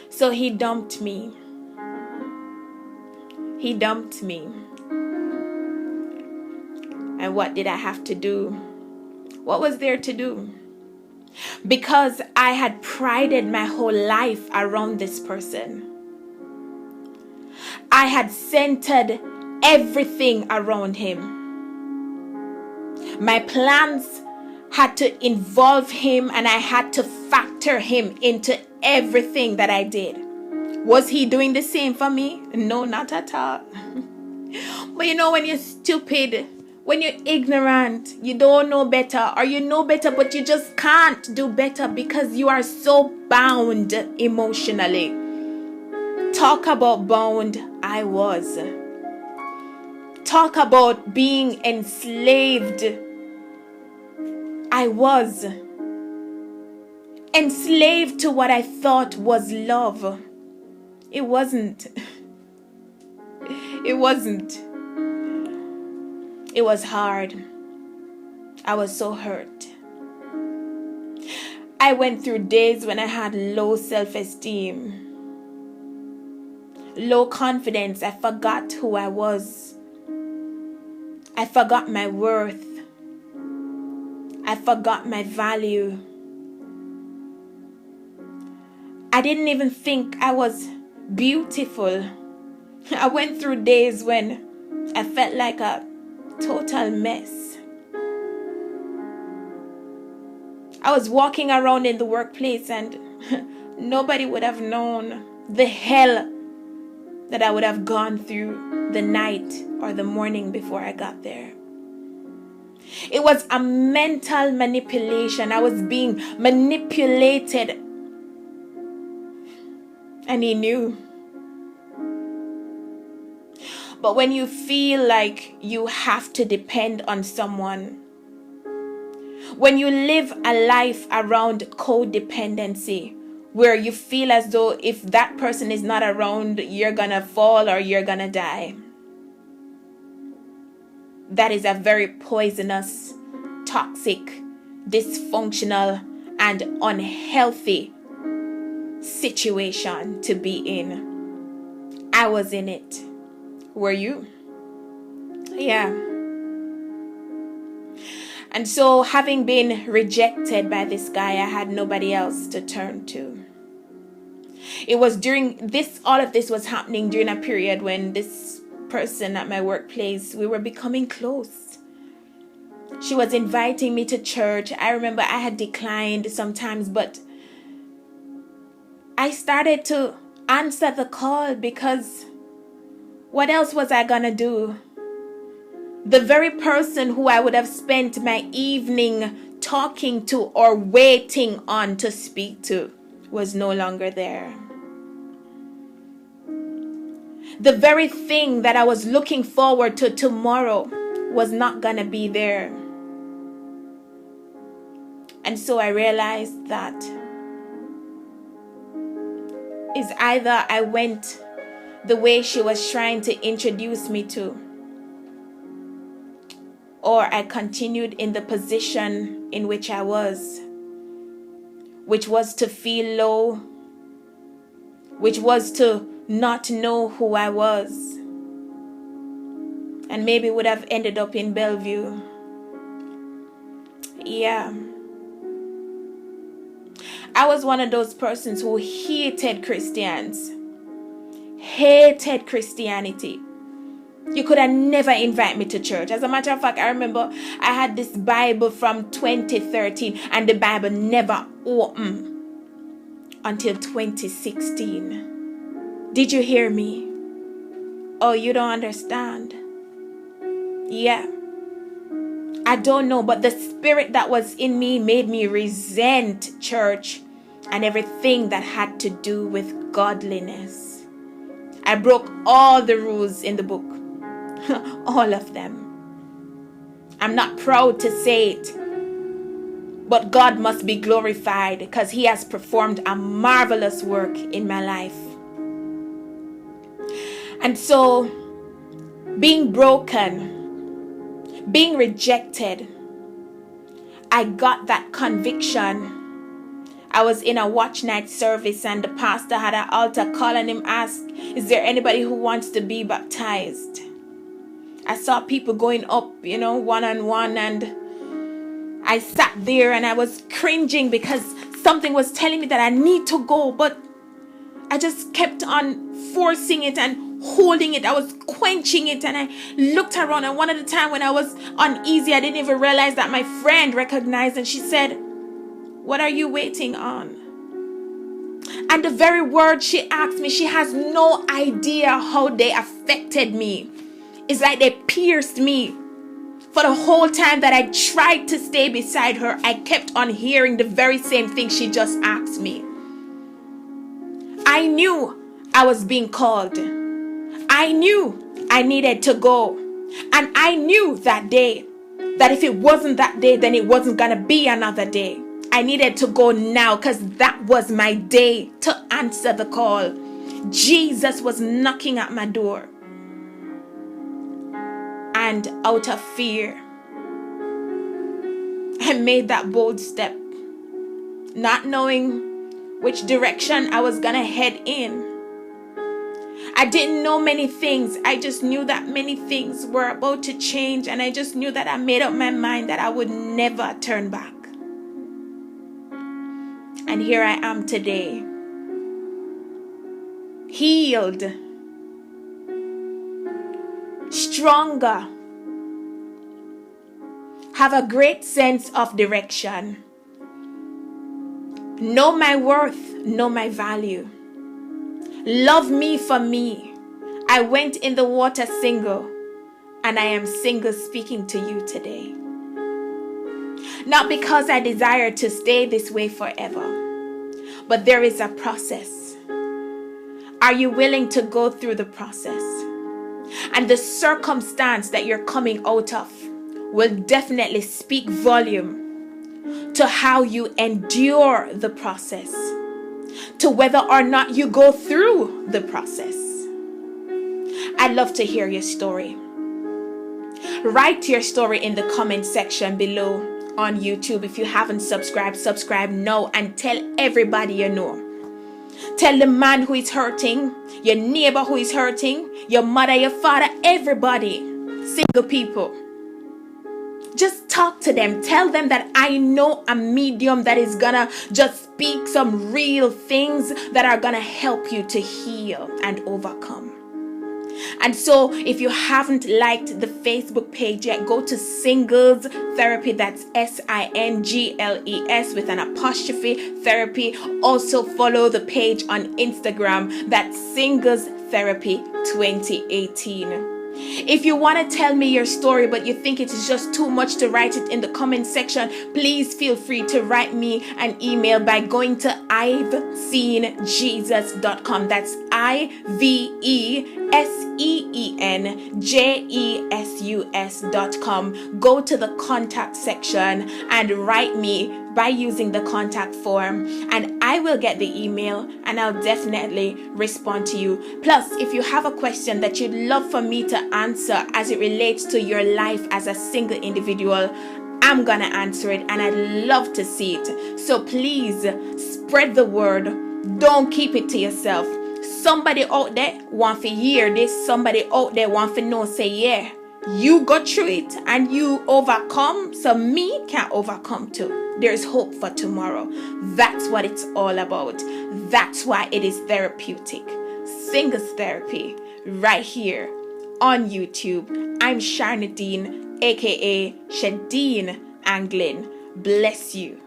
So he dumped me. He dumped me. And what did I have to do? What was there to do? Because I had prided my whole life around this person. I had centered everything around him. My plans had to involve him, and I had to factor him into everything that I did. Was he doing the same for me? No, not at all. But you know, when you're stupid, when you're ignorant, you don't know better, or you know better but you just can't do better because you are so bound emotionally. Talk about bound, I was. Talk about being enslaved. I was enslaved to what I thought was love. It wasn't. It wasn't. It was hard. I was so hurt. I went through days when I had low self-esteem, low confidence. I forgot who I was. I forgot my worth. I forgot my value. I didn't even think I was beautiful. I went through days when I felt like a total mess. I was walking around in the workplace and nobody would have known the hell that I would have gone through the night or the morning before I got there. It was a mental manipulation. I was being manipulated. And he knew. But when you feel like you have to depend on someone, when you live a life around codependency, where you feel as though if that person is not around, you're gonna fall or you're gonna die, that is a very poisonous, toxic, dysfunctional, and unhealthy situation to be in. I was in it. Were you? Yeah. And so, having been rejected by this guy, I had nobody else to turn to. It was during this, all of this was happening during a period when this person at my workplace, we were becoming close. She was inviting me to church. I remember I had declined sometimes, but I started to answer the call because what else was I gonna do? The very person who I would have spent my evening talking to or waiting on to speak to was no longer there. The very thing that I was looking forward to tomorrow was not gonna be there. And so I realized that is either I went the way she was trying to introduce me to, or I continued in the position in which I was, which was to feel low, which was to not know who I was, and maybe would have ended up in Bellevue. Yeah. I was one of those persons who hated Christians. Hated Christianity. You could have never invite me to church. As a matter of fact, I remember I had this Bible from 2013 and the Bible never opened until 2016. Did you hear me? Oh, you don't understand? Yeah. I don't know, but the spirit that was in me made me resent church and everything that had to do with godliness. I broke all the rules in the book. All of them. I'm not proud to say it, but God must be glorified because He has performed a marvelous work in my life. And so, being broken, being rejected, I got that conviction. I was in a watch night service and the pastor had an altar call and him asked, is there anybody who wants to be baptized? I saw people going up, one-on-one, and I sat there and I was cringing because something was telling me that I need to go, but I just kept on forcing it and holding it. I was quenching it, and I looked around, and one of the time when I was uneasy, I didn't even realize that my friend recognized, and she said, what are you waiting on? And the very words she asked me, she has no idea how they affected me. It's like they pierced me. For the whole time that I tried to stay beside her, I kept on hearing the very same thing she just asked me. I knew I was being called. I knew I needed to go. And I knew that day that if it wasn't that day, then it wasn't going to be another day. I needed to go now because that was my day to answer the call. Jesus was knocking at my door. And out of fear, I made that bold step, not knowing which direction I was gonna head in. I didn't know many things. I just knew that many things were about to change, and I just knew that I made up my mind that I would never turn back. And here I am today, healed, stronger, have a great sense of direction, know my worth, know my value, love me for me. I went in the water single, and I am single speaking to you today. Not because I desire to stay this way forever, but there is a process. Are you willing to go through the process? And the circumstance that you're coming out of will definitely speak volume to how you endure the process, to whether or not you go through the process. I'd love to hear your story. Write your story in the comment section below on YouTube. If you haven't subscribed, subscribe now and tell everybody you know. Tell the man who is hurting, your neighbor who is hurting, your mother, your father, everybody, single people. Just talk to them. Tell them that I know a medium that is gonna just speak some real things that are gonna help you to heal and overcome. And so if you haven't liked the Facebook page yet, go to Singles Therapy. That's SINGLES with an apostrophe therapy. Also follow the page on Instagram. That's Singles Therapy 2018. If you want to tell me your story, but you think it is just too much to write it in the comment section, please feel free to write me an email by going to iveseenjesus.com. That's IVESEENJESUS.com. Go to the contact section and write me by using the contact form, and I will get the email and I'll definitely respond to you. Plus, if you have a question that you'd love for me to answer as it relates to your life as a single individual, I'm gonna answer it, and I'd love to see it. So please spread the word. Don't keep it to yourself. Somebody out there want to hear this. Somebody out there want to know, say, yeah, you got through it and you overcome, so me can overcome too. There's hope for tomorrow. That's what it's all about. That's why it is therapeutic. Singles Therapy right here on YouTube. I'm Shadeen, aka Shadeen Anglin. Bless you.